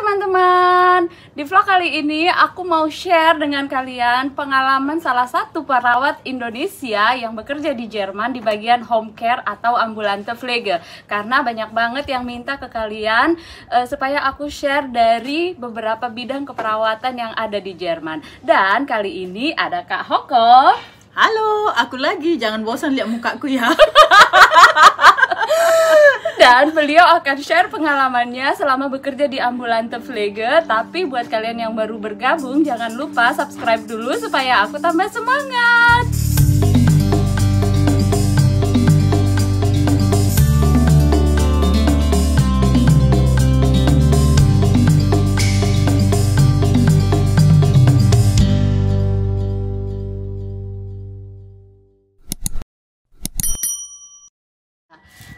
teman-teman, di vlog kali ini aku mau share dengan kalian pengalaman salah satu perawat Indonesia yang bekerja di Jerman di bagian home care atau ambulante Pflege. Karena banyak banget yang minta ke kalian supaya aku share dari beberapa bidang keperawatan yang ada di Jerman. Dan kali ini ada Kak Hoko. Halo, aku lagi, jangan bosan lihat mukaku ya. Dan beliau akan share pengalamannya selama bekerja di ambulante Pflege. Tapi buat kalian yang baru bergabung, jangan lupa subscribe dulu supaya aku tambah semangat.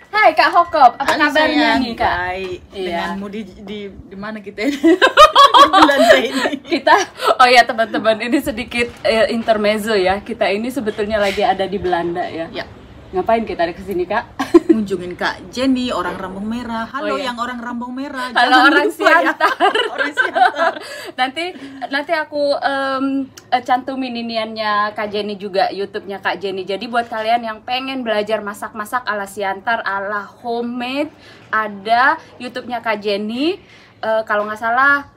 Hai Kak Hokop, apa kabarnya nih Kak? Baik. Iya. Denganmu di mana kita ini? Di Belanda ini. Kita, oh ya teman-teman, ini sedikit intermezzo ya. Kita ini sebetulnya lagi ada di Belanda ya. Ya. Ngapain kita ada kesini Kak? Kunjungin Kak Jenny, orang Rambung Merah. Halo iya. yang orang Rambung Merah. Halo Jangan orang lupa ya. Siantar. Orang Siantar. nanti aku cantumin iniannya Kak Jenny juga, YouTube-nya Kak Jenny. Jadi buat kalian yang pengen belajar masak-masak ala Siantar, ala homemade, ada YouTube-nya Kak Jenny. Kalau nggak salah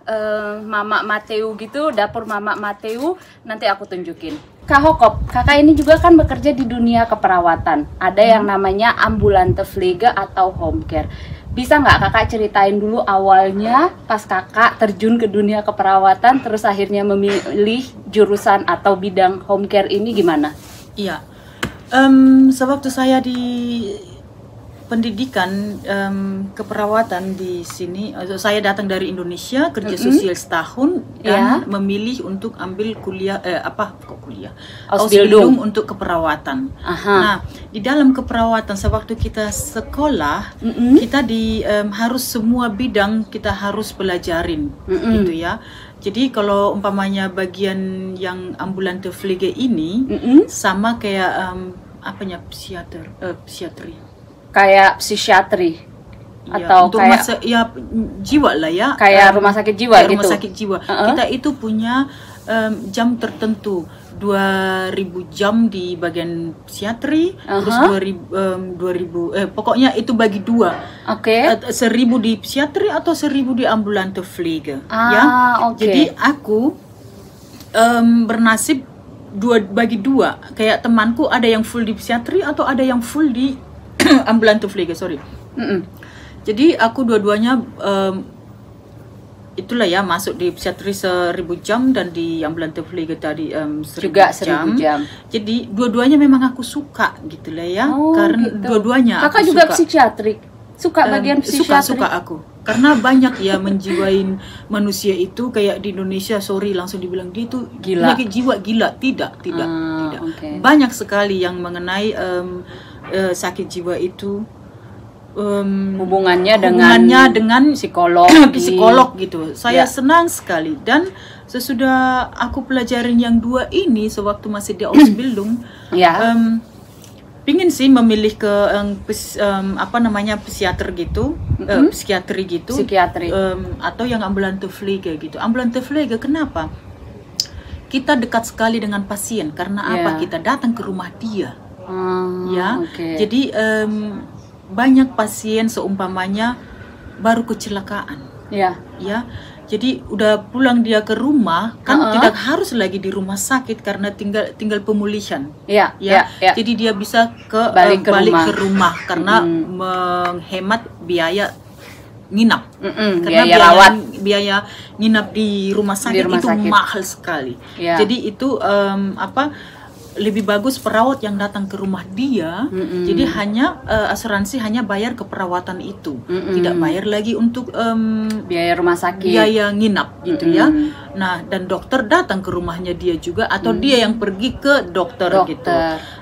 Mama Mateu gitu, dapur Mama Mateu, nanti aku tunjukin. Kak Hokop, kakak ini juga kan bekerja di dunia keperawatan. Ada yang namanya ambulante Pflege atau home care. Bisa nggak kakak ceritain dulu awalnya pas kakak terjun ke dunia keperawatan, terus akhirnya memilih jurusan atau bidang home care ini gimana? Iya. Sewaktu saya di pendidikan keperawatan di sini, saya datang dari Indonesia kerja sosial setahun dan memilih untuk ambil kuliah Ausbildung untuk keperawatan. Nah, di dalam keperawatan sewaktu kita sekolah kita harus semua bidang kita harus pelajarin gitu ya. Jadi kalau umpamanya bagian yang ambulante Pflege ini sama kayak psikiatri. Kayak psikiatri ya, atau untuk kayak jiwa lah ya, kayak rumah sakit jiwa gitu. Rumah sakit jiwa. Kita itu punya jam tertentu, 2000 jam di bagian psikiatri, terus 2000 pokoknya itu bagi dua. 1000 di psikiatri atau 1000 di ambulante Pflege. Jadi aku bernasib bagi dua. Kayak temanku ada yang full di psikiatri atau ada yang full di ambulante Pflege, Jadi aku dua-duanya itulah ya, masuk di psikiatri 1000 jam dan di ambulante Pflege tadi 1000 juga jam. 1000 jam. Jadi dua-duanya memang aku suka gitu lah ya. Karena gitu. Dua-duanya kakak aku juga suka. psikiatri. Suka bagian psikiatri. Suka aku. Karena banyak ya menjiwain manusia itu, kayak di Indonesia langsung dibilang dia itu Gila. penyakit jiwa gila. Tidak. Okay. Banyak sekali yang mengenai sakit jiwa itu hubungannya dengan psikolog psikolog gitu. Saya senang sekali, dan sesudah aku pelajarin yang dua ini sewaktu masih di Ausbildung, pingin sih memilih ke psikiater gitu, psikiatri gitu, atau yang ambulante Pflege gitu. Ambulante Pflege kenapa? Kita dekat sekali dengan pasien karena apa? Kita datang ke rumah dia. Jadi banyak pasien seumpamanya baru kecelakaan, ya. Jadi udah pulang dia ke rumah kan, tidak harus lagi di rumah sakit karena tinggal pemulihan. Jadi dia bisa balik ke rumah karena menghemat biaya nginap. Karena biaya nginap di rumah sakit itu mahal sekali. Jadi itu lebih bagus perawat yang datang ke rumah dia. Jadi hanya asuransi hanya bayar ke perawatan itu, tidak bayar lagi untuk biaya rumah sakit, biaya nginap gitu ya. Nah, dan dokter datang ke rumahnya dia juga, atau dia yang pergi ke dokter. Gitu.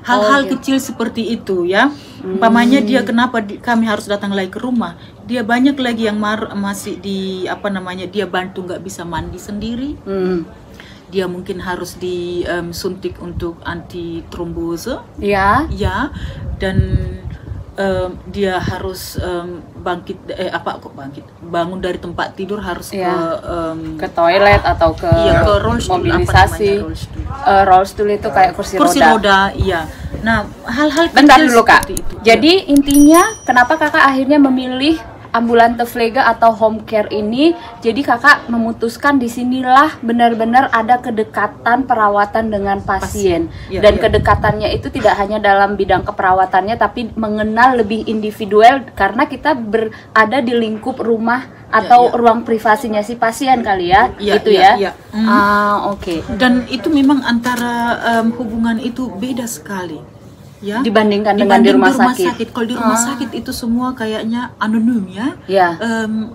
Hal-hal kecil seperti itu ya. Umpamanya dia kenapa kami harus datang lagi ke rumah? Dia banyak lagi yang masih dia bantu nggak bisa mandi sendiri. Dia mungkin harus disuntik untuk anti trombose. Dan dia harus bangun dari tempat tidur harus ke toilet atau ke mobilisasi. Roll stool itu kayak kursi roda. Iya. Nah, hal-hal bentar dulu Kak. Jadi intinya kenapa Kakak akhirnya memilih ambulante pflege atau home care ini? Jadi Kakak memutuskan disinilah benar-benar ada kedekatan perawatan dengan pasien. Dan kedekatannya itu tidak hanya dalam bidang keperawatannya, tapi mengenal lebih individual karena kita berada di lingkup rumah atau ruang privasinya si pasien kali ya, gitu ya. Oke. Dan itu memang antara hubungan itu beda sekali. Ya, dibandingkan dengan di rumah sakit. Kalau di rumah sakit itu semua kayaknya anonim ya.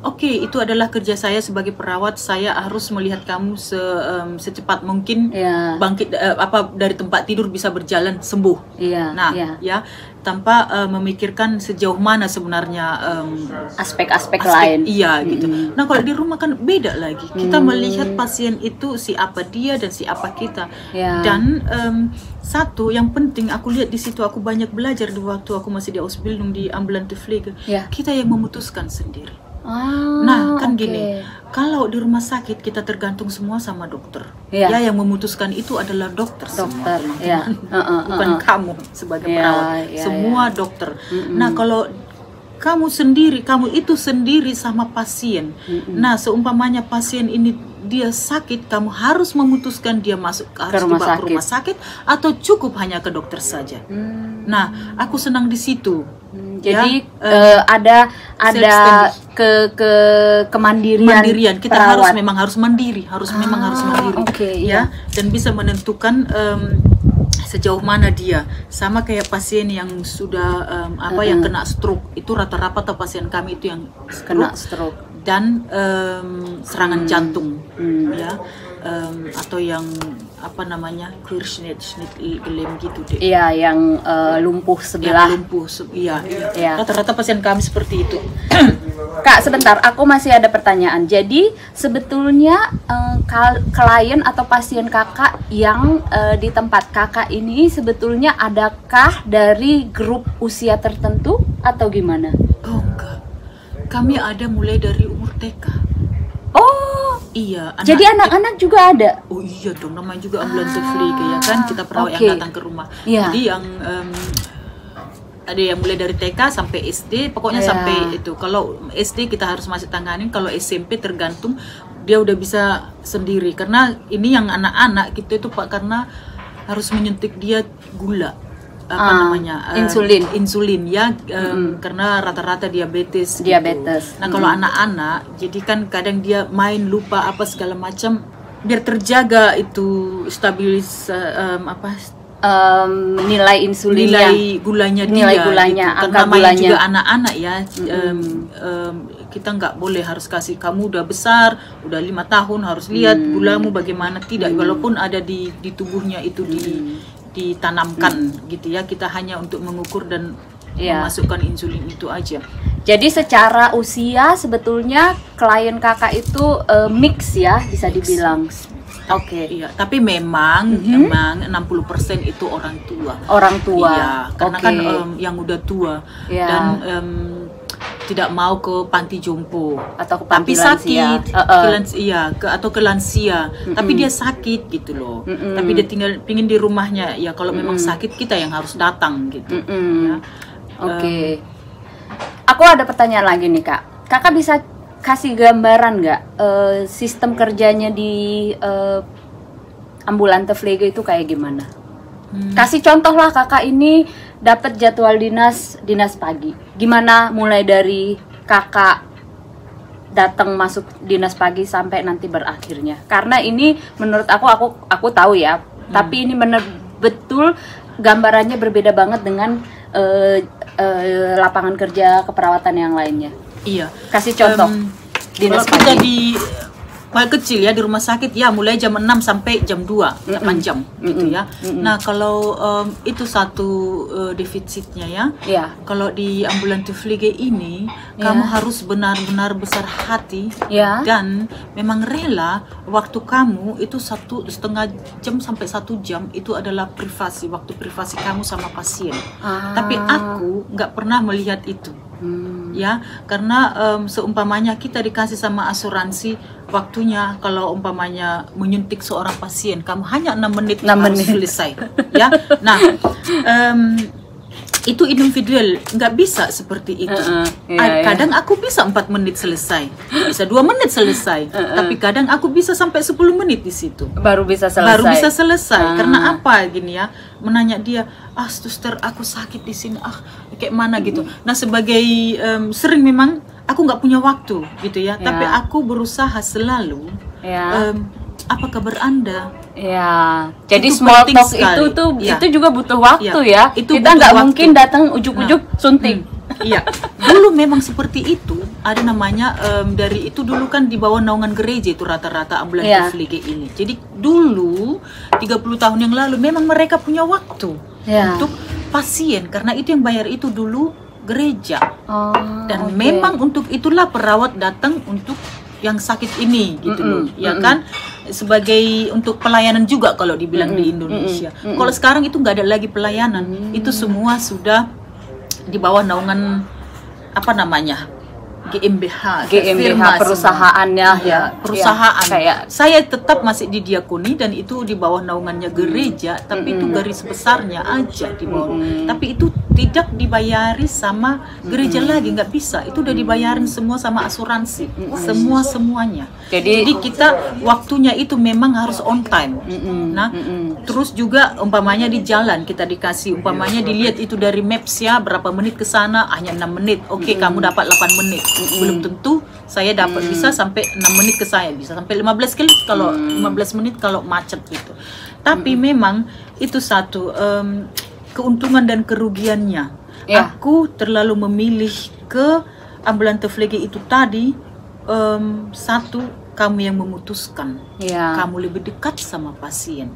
Oke, itu adalah kerja saya sebagai perawat. Saya harus melihat kamu secepat mungkin bangkit dari tempat tidur bisa berjalan sembuh. Tanpa memikirkan sejauh mana sebenarnya aspek-aspek lain. Iya gitu. Nah kalau di rumah kan beda lagi. Kita melihat pasien itu siapa dia dan siapa kita. Dan satu yang penting aku lihat di situ, aku banyak belajar di waktu aku masih di Ausbildung di ambulante pflege. Kita yang memutuskan sendiri. Nah kan gini, kalau di rumah sakit kita tergantung semua sama dokter. Yang memutuskan itu adalah dokter. Bukan kamu sebagai perawat. Semua dokter. Nah kalau kamu itu sendiri sama pasien. Nah seumpamanya pasien ini dia sakit, kamu harus memutuskan dia harus dibawa ke rumah sakit atau cukup hanya ke dokter saja. Nah aku senang di situ. Jadi ada kemandirian kita perawat. memang harus mandiri, dan bisa menentukan sejauh mana dia. Sama kayak pasien yang sudah yang kena stroke, itu rata-rata pasien kami itu yang kena stroke dan serangan jantung, atau yang Querschnittgelähmt gitu deh. Yang lumpuh sebelah. Rata-rata pasien kami seperti itu. Kak, sebentar, aku masih ada pertanyaan. Jadi sebetulnya klien atau pasien Kakak yang di tempat Kakak ini sebetulnya adakah dari grup usia tertentu atau gimana? Oh enggak. Kami ada mulai dari umur TK. Oh iya. Jadi anak-anak juga ada? Oh iya dong, namanya juga ambulante pflege ya kan, kita perawat yang datang ke rumah. Jadi yang ada yang mulai dari TK sampai SD, pokoknya sampai itu. Kalau SD kita harus masih tanganin, kalau SMP tergantung dia udah bisa sendiri. Karena ini yang anak-anak gitu itu Pak, karena harus menyuntik dia gula. Insulin ya, karena rata-rata diabetes. Nah kalau anak-anak jadi kan kadang dia main lupa apa segala macam, biar terjaga itu nilai insulinnya, nilai gulanya gitu. Karena main juga anak-anak ya. Kita nggak boleh harus kasih kamu udah besar, udah 5 tahun harus lihat gulamu bagaimana, tidak. Walaupun ada di tubuhnya itu ditanamkan gitu ya, kita hanya untuk mengukur dan memasukkan insulin itu aja. Jadi secara usia sebetulnya klien Kakak itu mix ya, bisa dibilang. Iya, tapi memang 60% itu orang tua. Iya, karena kan yang udah tua dan tidak mau ke panti jompo atau ke panti sakit, atau ke lansia, tapi dia sakit gitu loh. Tapi dia pingin di rumahnya. Ya kalau memang sakit kita yang harus datang gitu. Aku ada pertanyaan lagi nih Kak. Kakak bisa kasih gambaran nggak sistem kerjanya di ambulante pflege itu kayak gimana? Kasih contoh lah, Kakak ini dapat jadwal dinas pagi. Gimana mulai dari Kakak datang masuk dinas pagi sampai nanti berakhirnya? Karena ini menurut aku tahu ya, tapi ini benar betul gambarannya berbeda banget dengan lapangan kerja keperawatan yang lainnya. Iya. Kasih contoh. Dinas pagi. paling kecil ya di rumah sakit ya mulai jam 6 sampai jam 2, 8 jam gitu ya. Nah, kalau itu satu defisitnya ya. Kalau di ambulante Pflege ini kamu harus benar-benar besar hati dan memang rela waktu kamu itu 1,5 jam sampai 1 jam itu adalah privasi, waktu privasi kamu sama pasien. Tapi aku nggak pernah melihat itu. Ya, karena seumpamanya kita dikasih sama asuransi waktunya, kalau umpamanya menyuntik seorang pasien kamu hanya 6 menit harus selesai ya. Nah, itu individual, nggak bisa seperti itu. Kadang aku bisa 4 menit selesai, bisa 2 menit selesai, tapi kadang aku bisa sampai 10 menit di situ baru bisa selesai. Karena apa gini ya, menanya dia, suster aku sakit di sini, kayak mana gitu. Nah, sebagai sering memang aku nggak punya waktu gitu ya, tapi aku berusaha selalu apa kabar Anda? Jadi small talk itu juga butuh waktu ya. Kita nggak mungkin datang ujuk-ujuk suntik. Iya, dulu memang seperti itu. Ada namanya dari itu dulu kan di bawah naungan gereja itu rata-rata ambulante Pflege ini. Jadi dulu 30 tahun yang lalu memang mereka punya waktu untuk pasien, karena itu yang bayar itu dulu gereja. Dan memang untuk itulah perawat datang untuk yang sakit ini gitu loh, ya kan, sebagai untuk pelayanan juga kalau dibilang di Indonesia. Kalau sekarang itu nggak ada lagi pelayanan, itu semua sudah di bawah naungan apa namanya, GmbH perusahaannya perusahaan. Saya tetap masih di diakoni dan itu di bawah naungannya gereja, tapi itu garis besarnya aja di bawah. Tapi itu tidak dibayari sama gereja lagi, nggak bisa. Itu udah dibayarin semua sama asuransi, semuanya. Jadi kita waktunya itu memang harus on time. Nah, terus juga umpamanya di jalan kita dikasih, umpamanya dilihat itu dari maps ya, berapa menit ke sana, hanya 6 menit. Oke, kamu dapat 8 menit. Belum tentu saya dapat bisa sampai 6 menit ke saya, bisa sampai 15 kali kalau 15 menit kalau macet gitu. Tapi memang itu satu keuntungan dan kerugiannya. Aku terlalu memilih ke ambulante Pflege itu tadi. Satu, kamu yang memutuskan, kamu lebih dekat sama pasien.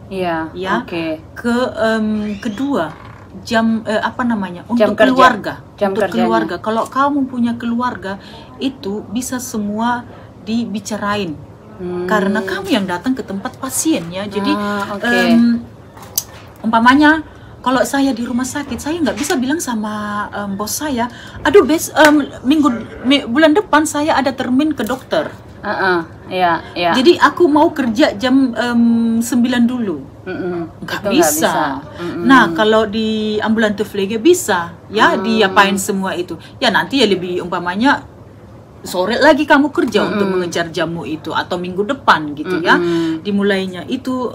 Kedua, jam apa namanya, untuk keluarga, keluarga. Kalau kamu punya keluarga itu bisa semua dibicarain, karena kamu yang datang ke tempat pasien ya. Jadi umpamanya kalau saya di rumah sakit, saya nggak bisa bilang sama bos saya, aduh bulan depan saya ada termin ke dokter. Jadi aku mau kerja jam 9 dulu. Nggak bisa. Nah, kalau di ambulante Pflege bisa ya, diapain semua itu ya, nanti ya lebih umpamanya sore lagi kamu kerja untuk mengejar jamu itu, atau minggu depan gitu ya dimulainya. Itu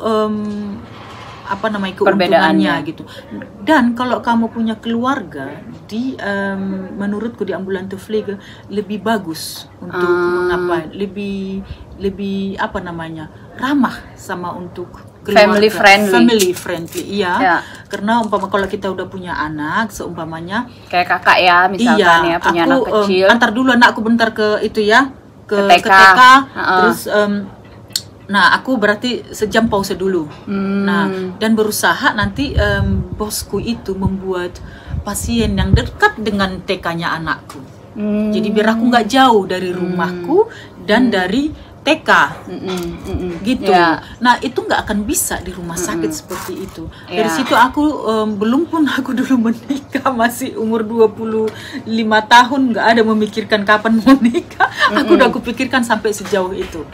apa namanya, keuntungannya gitu. Dan kalau kamu punya keluarga di menurutku di ambulante Pflege lebih bagus untuk mengapa, lebih apa namanya, ramah sama untuk keluarga, family friendly iya. Karena umpama kalau kita udah punya anak, seumpamanya kayak kakak ya misalkan ya, punya anak kecil, antar dulu anakku bentar ke itu ya, ke TK. Terus nah, aku berarti sejam pause dulu. Nah, dan berusaha nanti bosku itu membuat pasien yang dekat dengan TK-nya anakku. Jadi biar aku nggak jauh dari rumahku dan dari TK gitu. Nah, itu nggak akan bisa di rumah sakit seperti itu. Dari situ aku belum pun aku dulu menikah, masih umur 25 tahun, nggak ada memikirkan kapan mau nikah. Aku udah kupikirkan sampai sejauh itu.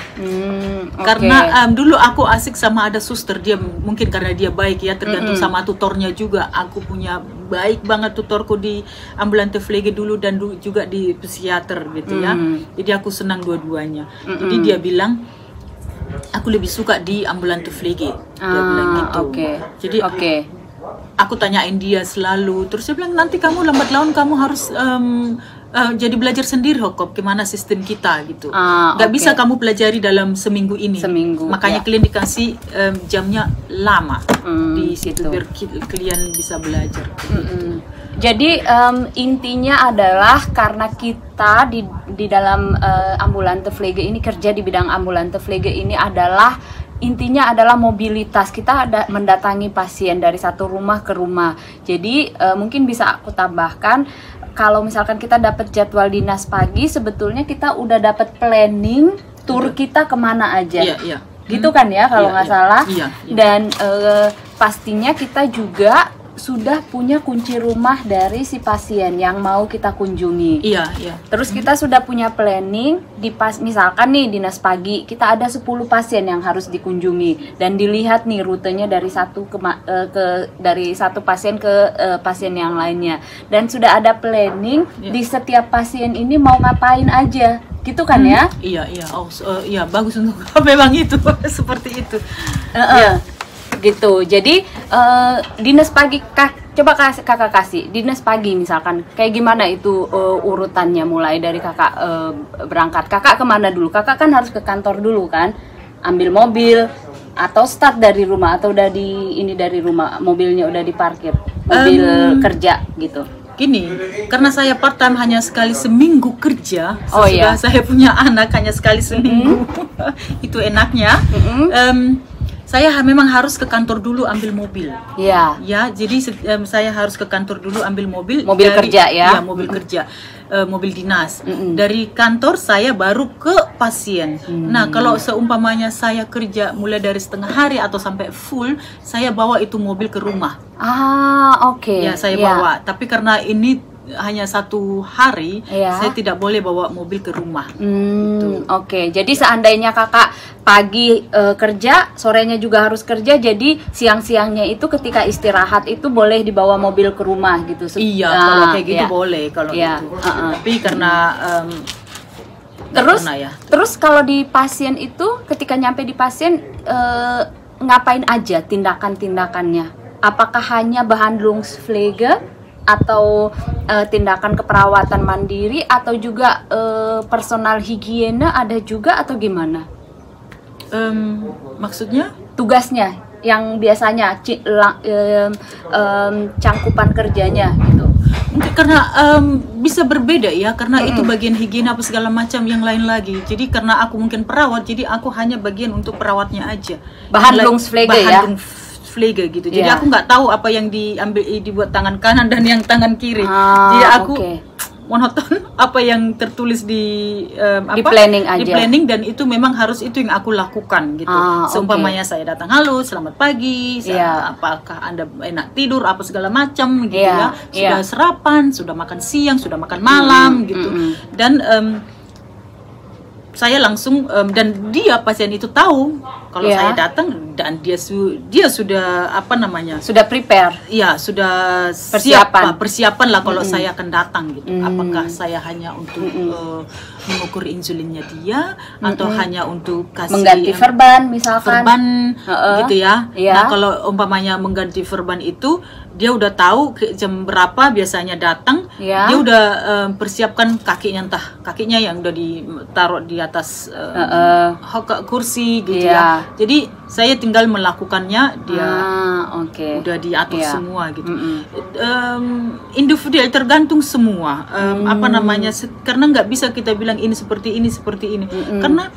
Karena dulu aku asik sama ada suster, dia mungkin karena dia baik ya, tergantung sama tutornya juga. Aku punya baik banget tutorku di ambulante Pflege dulu dan juga di psikiater gitu ya. Jadi aku senang dua-duanya. Jadi dia bilang aku lebih suka di ambulante Pflege. Dia bilang gitu. Jadi aku tanyain dia selalu, terus dia bilang nanti kamu lambat laun kamu harus jadi belajar sendiri Hokop gimana sistem kita gitu. Nggak bisa kamu pelajari dalam seminggu ini. Makanya kalian dikasih jamnya lama di situ biar kalian bisa belajar. Jadi intinya adalah karena kita di dalam ambulante pflege ini, kerja di bidang ambulante pflege ini adalah intinya adalah mobilitas. Kita ada mendatangi pasien dari satu rumah ke rumah. Jadi mungkin bisa aku tambahkan, kalau misalkan kita dapat jadwal dinas pagi, sebetulnya kita udah dapat planning tour kita kemana aja. Gitu kan ya kalau nggak salah. Dan pastinya kita juga sudah punya kunci rumah dari si pasien yang mau kita kunjungi. Terus kita sudah punya planning misalkan nih dinas pagi kita ada 10 pasien yang harus dikunjungi dan dilihat nih rutenya dari satu pasien ke pasien yang lainnya, dan sudah ada planning di setiap pasien ini mau ngapain aja. Gitu kan ya? Iya, bagus untuk memang itu seperti itu. Gitu. Jadi dinas pagi, coba kakak kasih dinas pagi misalkan kayak gimana itu urutannya, mulai dari kakak berangkat. Kakak kemana dulu? Kakak kan harus ke kantor dulu kan, ambil mobil atau start dari rumah, atau udah dari rumah mobilnya udah diparkir, mobil kerja gitu. Gini, karena saya part time hanya sekali seminggu kerja, sesudah saya punya anak hanya sekali seminggu. Itu enaknya. Saya memang harus ke kantor dulu ambil mobil. Jadi saya harus ke kantor dulu ambil mobil. Kerja ya? Mobil kerja, mobil dinas. Dari kantor saya baru ke pasien. Nah, kalau seumpamanya saya kerja mulai dari setengah hari atau sampai full, saya bawa itu mobil ke rumah. Saya bawa. Tapi karena ini hanya 1 hari, saya tidak boleh bawa mobil ke rumah. Jadi seandainya kakak pagi kerja, sorenya juga harus kerja, jadi siang-siangnya itu ketika istirahat itu boleh dibawa mobil ke rumah gitu. Kalau kayak gitu boleh kalau gitu. Tapi karena terus kalau di pasien itu ketika nyampe di pasien ngapain aja tindakan-tindakannya? Apakah hanya Behandlungspflege atau tindakan keperawatan mandiri, atau juga personal higiene ada juga, atau gimana? Maksudnya? Tugasnya yang biasanya cangkupan kerjanya gitu. Mungkin karena bisa berbeda ya, karena itu bagian higiene apa segala macam yang lain lagi. Jadi karena aku mungkin perawat, jadi aku hanya bagian untuk perawatnya aja. Behandlungspflege ya? Gitu. Jadi aku nggak tahu apa yang dibuat tangan kanan dan yang tangan kiri. Jadi aku monoton apa yang tertulis di planning aja. Di planning, dan itu memang harus itu yang aku lakukan gitu. Seumpamanya saya datang, halo, selamat pagi, apakah Anda enak tidur apa segala macam gitu ya. Sudah sarapan, sudah makan siang, sudah makan malam gitu. Dan saya langsung dan pasien itu tahu kalau saya datang, dan dia sudah sudah prepare. Sudah persiapan lah kalau saya akan datang gitu. Apakah saya hanya untuk mengukur insulinnya dia, atau hanya untuk kasih mengganti verban misalkan. Gitu ya. Nah, kalau umpamanya mengganti verban itu dia udah tahu jam berapa biasanya datang. Dia udah persiapkan kakinya yang udah ditaruh di atas kursi gitu ya. Jadi saya tinggal melakukannya, dia udah diatur semua gitu. Individual, tergantung semua. Karena nggak bisa kita bilang ini seperti ini karena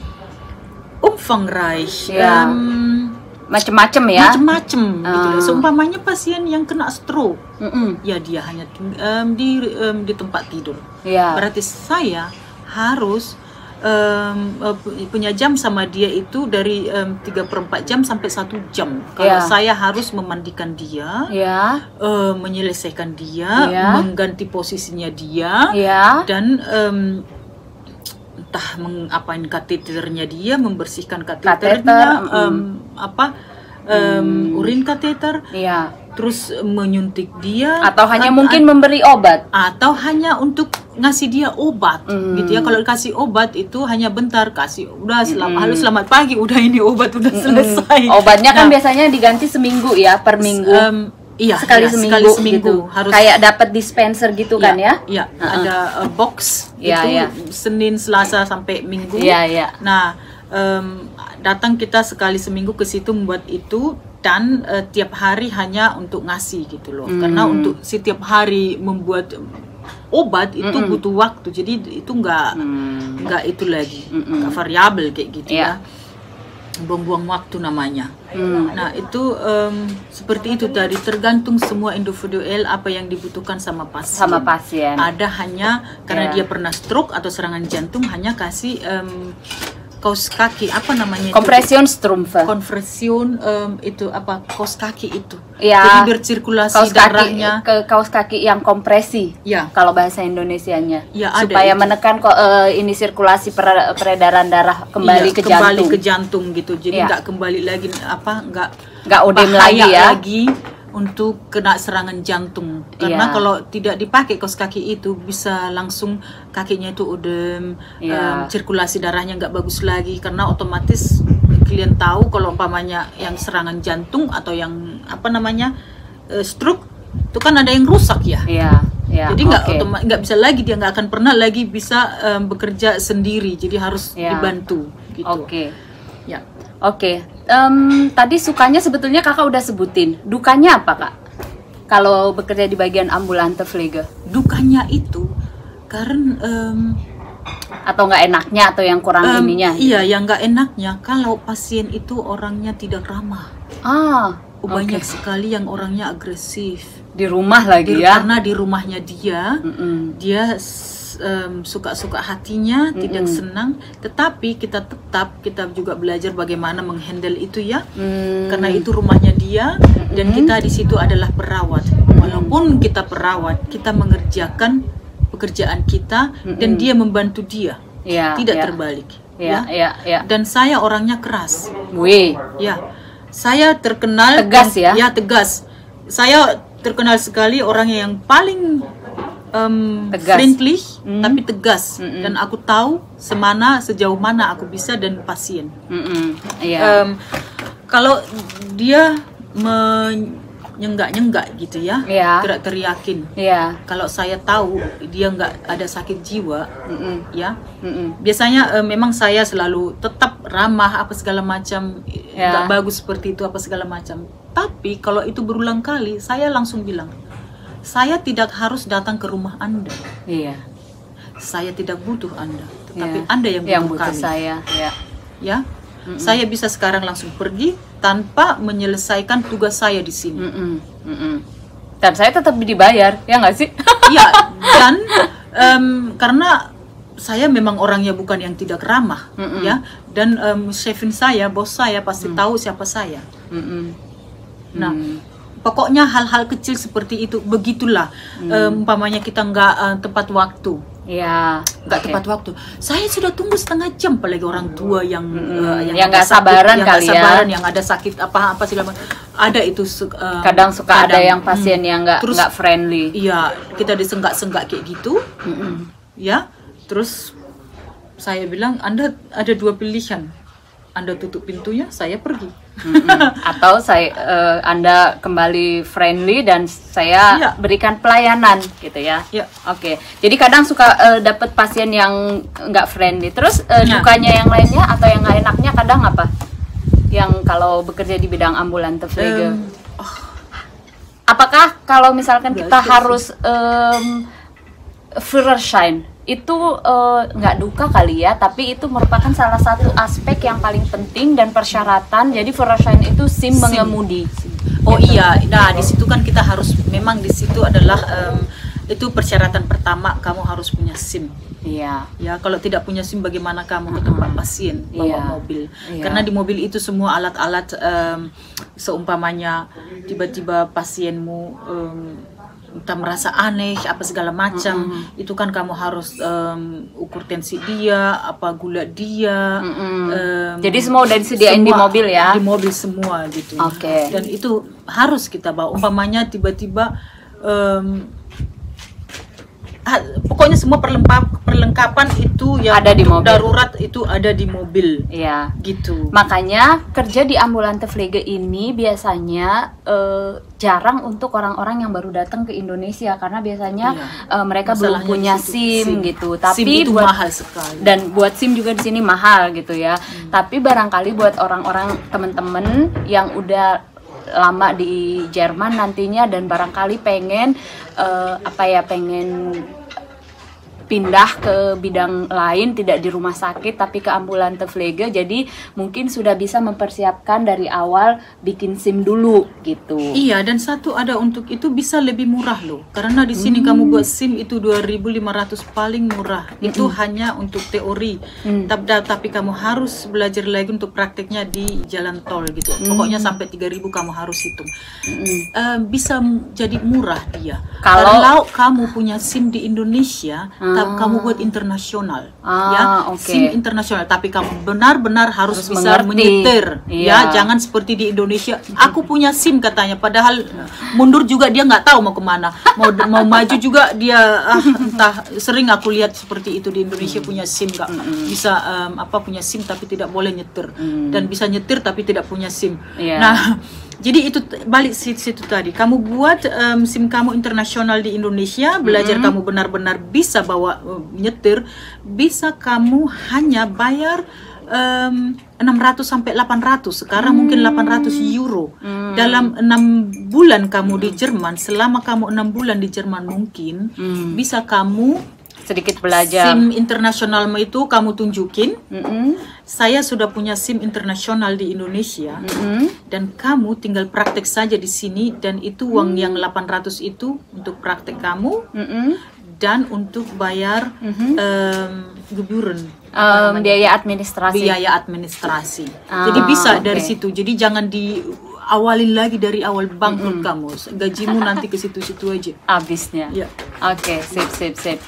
umfangreich. Macem-macem ya, gitu. Seumpamanya pasien yang kena stroke, ya dia hanya di tempat tidur. Berarti saya harus punya jam sama dia itu dari 3/4 jam sampai 1 jam. Kalau saya harus memandikan dia, menyelesaikan dia, mengganti posisinya dia, dan entah mengapain kateternya dia, membersihkan kateternya, urin kateter, terus menyuntik dia, atau hanya mungkin memberi obat, atau hanya untuk ngasih dia obat gitu ya. Kalau kasih obat itu hanya bentar, kasih udah halo selamat pagi, udah ini obat udah selesai. Obatnya kan biasanya diganti seminggu ya, per minggu. Iya, sekali seminggu gitu. Harus kayak dapat dispenser gitu kan ya? Iya, ada box itu Senin, Selasa sampai Minggu. Iya. Nah, datang kita sekali seminggu ke situ membuat itu, dan tiap hari hanya untuk ngasih gitu loh. Karena untuk setiap hari membuat obat itu butuh waktu, jadi itu nggak itu lagi, nggak variabel kayak gitu ya. Buang-buang waktu namanya. Nah itu seperti itu tadi, tergantung semua individual apa yang dibutuhkan sama pasien. Ada hanya karena dia pernah stroke atau serangan jantung, hanya kasih kaos kaki, apa namanya itu? Kompresionsstrumpfe. Itu apa, kaos kaki itu. Ya, jadi bersirkulasi darahnya. Kaos kaki yang kompresi. Ya. Kalau bahasa Indonesianya. Ya, supaya menekan ini sirkulasi peredaran darah kembali ke jantung. Kembali ke jantung gitu. Jadi nggak kembali lagi nggak odem lagi ya. Untuk kena serangan jantung, karena kalau tidak dipakai kaos kaki itu bisa langsung kakinya itu odem, sirkulasi darahnya nggak bagus lagi, karena otomatis klien tahu kalau umpamanya yang serangan jantung atau yang apa namanya stroke itu kan ada yang rusak ya. Jadi nggak bisa lagi, dia nggak akan pernah lagi bisa bekerja sendiri, jadi harus dibantu gitu. Tadi sukanya sebetulnya kakak udah sebutin. Dukanya apa kak? Kalau bekerja di bagian ambulante Pflege? Dukanya itu karena atau nggak enaknya atau yang kurang ininya? Iya, yang nggak enaknya kalau pasien itu orangnya tidak ramah. Banyak sekali yang orangnya agresif. Di rumah lagi ya? Karena di rumahnya dia suka-suka hatinya, tidak senang, tetapi kita juga belajar bagaimana menghandle itu ya, karena itu rumahnya dia, dan kita di situ adalah perawat. Walaupun kita perawat, kita mengerjakan pekerjaan kita dan dia membantu dia, tidak terbalik. Dan saya orangnya keras. Saya terkenal tegas ya? Ya, tegas. Saya terkenal sekali orang yang paling friendly tapi tegas, dan aku tahu sejauh mana aku bisa dan pasien. Kalau dia menyenggak gitu ya, teriak-teriakin. Kalau saya tahu dia nggak ada sakit jiwa, biasanya memang saya selalu tetap ramah apa segala macam, nggak bagus seperti itu apa segala macam. Tapi kalau itu berulang kali, saya langsung bilang, saya tidak harus datang ke rumah Anda. Saya tidak butuh Anda, tetapi Anda yang butuh kami. Saya. Saya bisa sekarang langsung pergi tanpa menyelesaikan tugas saya di sini. Dan saya tetap dibayar, ya nggak sih? Iya, dan karena saya memang orangnya bukan yang tidak ramah, ya. Dan chefin saya, bos saya pasti tahu siapa saya. Nah. Pokoknya hal-hal kecil seperti itu, begitulah. Umpamanya kita nggak tepat waktu, nggak tepat waktu. Saya sudah tunggu setengah jam, apalagi orang tua yang nggak sabaran yang ada sakit apa segala macam. Ada itu kadang ada yang pasien yang nggak friendly. Iya, kita disenggak-senggak kayak gitu, ya. Terus saya bilang, Anda ada dua pilihan. Anda tutup pintunya, saya pergi. Atau Anda kembali friendly dan saya berikan pelayanan gitu ya. Jadi kadang suka dapat pasien yang nggak friendly. Terus dukanya yang lainnya atau yang nggak enaknya kadang apa? Yang kalau bekerja di bidang ambulante Pflege. Apakah kalau misalkan kita harus Führerschein itu nggak duka kali ya, tapi itu merupakan salah satu aspek yang paling penting dan persyaratan. Jadi Führerschein itu SIM mengemudi. Nah di situ kan kita harus, memang di situ adalah itu persyaratan pertama, kamu harus punya SIM. Ya, kalau tidak punya SIM bagaimana kamu ke tempat pasien bawa mobil? Karena di mobil itu semua alat-alat, seumpamanya tiba-tiba pasienmu entah merasa aneh apa segala macam, itu kan kamu harus ukur tensi dia, apa gula dia. Jadi semua udah disediain di mobil ya? Di mobil semua gitu. Dan itu harus kita bawa. Umpamanya tiba-tiba pokoknya semua perlengkapan itu yang ada di mobil. Darurat itu ada di mobil. Iya. Gitu. Makanya kerja di ambulante Pflege ini biasanya jarang untuk orang-orang yang baru datang ke Indonesia karena biasanya mereka belum punya SIM gitu. Tapi SIM itu mahal sekali. Dan buat SIM juga di sini mahal gitu ya. Tapi barangkali buat orang-orang temen-temen yang udah lama di Jerman nantinya dan barangkali pengen pengen pindah ke bidang lain, tidak di rumah sakit tapi ke ambulante Pflege, jadi mungkin sudah bisa mempersiapkan dari awal bikin SIM dulu gitu. Iya, dan satu ada untuk itu bisa lebih murah loh, karena di sini kamu buat SIM itu 2.500 paling murah. Itu hanya untuk teori, tapi kamu harus belajar lagi untuk prakteknya di jalan tol gitu. Pokoknya sampai 3.000 kamu harus hitung. Bisa jadi murah dia. Kalau kamu punya SIM di Indonesia, kamu buat internasional, SIM internasional, tapi kamu benar-benar harus bisa menyetir, ya, jangan seperti di Indonesia. Aku punya SIM katanya, padahal mundur juga dia nggak tahu mau kemana, mau maju juga dia, entah. Sering aku lihat seperti itu di Indonesia, punya SIM nggak bisa punya SIM tapi tidak boleh nyetir, dan bisa nyetir tapi tidak punya SIM. Nah. Jadi itu balik situ tadi. Kamu buat SIM kamu internasional di Indonesia, belajar kamu benar-benar bisa bawa nyetir, bisa kamu hanya bayar 600 sampai 800. Sekarang mungkin 800 euro. Dalam 6 bulan kamu di Jerman, selama kamu 6 bulan di Jerman mungkin bisa kamu sedikit belajar. SIM internasionalmu itu kamu tunjukin. Saya sudah punya SIM internasional di Indonesia, dan kamu tinggal praktek saja di sini, dan itu uang yang 800 itu untuk praktek kamu dan untuk bayar biaya administrasi. Jadi bisa dari situ. Jadi jangan diawali lagi dari awal bangkrut kamu. Gajimu nanti ke situ-situ aja habisnya. Ya. Oke, sip.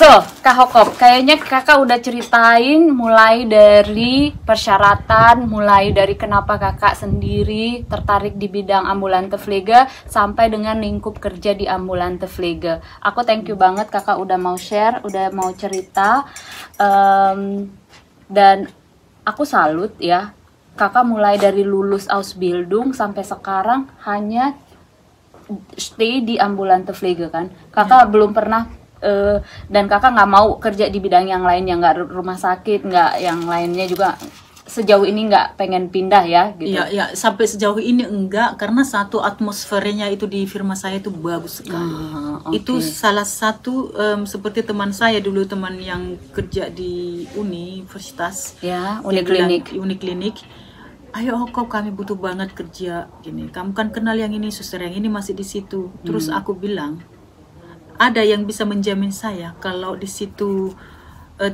So, Kak Hokop, kayaknya kakak udah ceritain mulai dari persyaratan, mulai dari kenapa kakak sendiri tertarik di bidang ambulante Pflege, sampai dengan lingkup kerja di ambulante Pflege. Aku thank you banget kakak udah mau share, udah mau cerita, dan aku salut ya, kakak mulai dari lulus Ausbildung sampai sekarang hanya stay di ambulante Pflege kan. Kakak belum pernah dan kakak nggak mau kerja di bidang yang lain, yang nggak rumah sakit, nggak yang lainnya juga sejauh ini nggak pengen pindah ya gitu. Ya, sampai sejauh ini enggak, karena satu atmosfernya itu di firma saya itu bagus sekali. Itu salah satu seperti teman saya dulu, teman yang kerja di universitas, Uniklinik. Ayo kau, kami butuh banget kerja gini. Kamu kan kenal yang ini, suster yang ini masih di situ. Terus aku bilang, ada yang bisa menjamin saya kalau di situ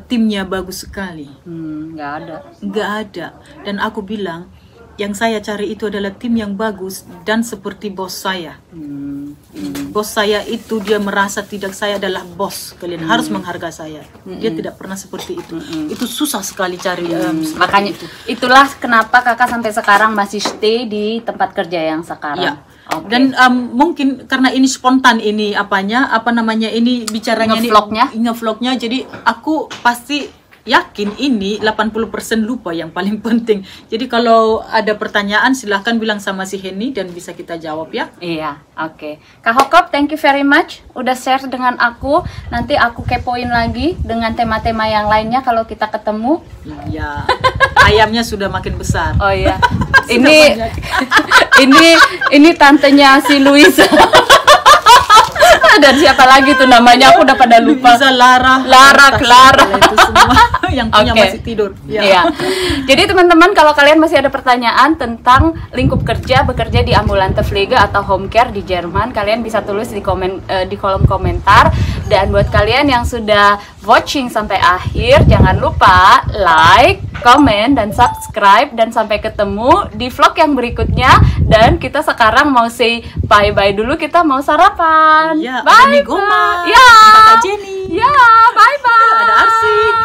timnya bagus sekali? Nggak ada. Dan aku bilang, yang saya cari itu adalah tim yang bagus dan seperti bos saya. Bos saya itu dia merasa tidak saya adalah bos, kalian harus menghargai saya. Dia tidak pernah seperti itu. Itu susah sekali cari. Makanya itulah kenapa kakak sampai sekarang masih stay di tempat kerja yang sekarang. Dan mungkin karena ini spontan, ini ini bicaranya ngevlognya, jadi aku pasti yakin ini 80% lupa yang paling penting. Jadi kalau ada pertanyaan silahkan bilang sama si Henny dan bisa kita jawab ya. Iya, oke. Kak Hokop, thank you very much udah share dengan aku. Nanti aku kepoin lagi dengan tema-tema yang lainnya kalau kita ketemu. Iya. Ayamnya sudah makin besar. Oh iya. ini tantenya si Luisa. Dan siapa lagi tuh namanya, aku udah pada lupa. Bisa Clara itu semua yang punya masih tidur. Iya. Jadi teman-teman, kalau kalian masih ada pertanyaan tentang lingkup kerja bekerja di ambulante Pflege atau home care di Jerman, kalian bisa tulis di kolom komentar. Dan buat kalian yang sudah watching sampai akhir, jangan lupa like, komen, dan subscribe. Dan sampai ketemu di vlog yang berikutnya. Dan kita sekarang mau say bye-bye dulu, kita mau sarapan. Ya, bye, Goma. Ya, Kakak Jenny. Ya, bye-bye. Ada Arsik.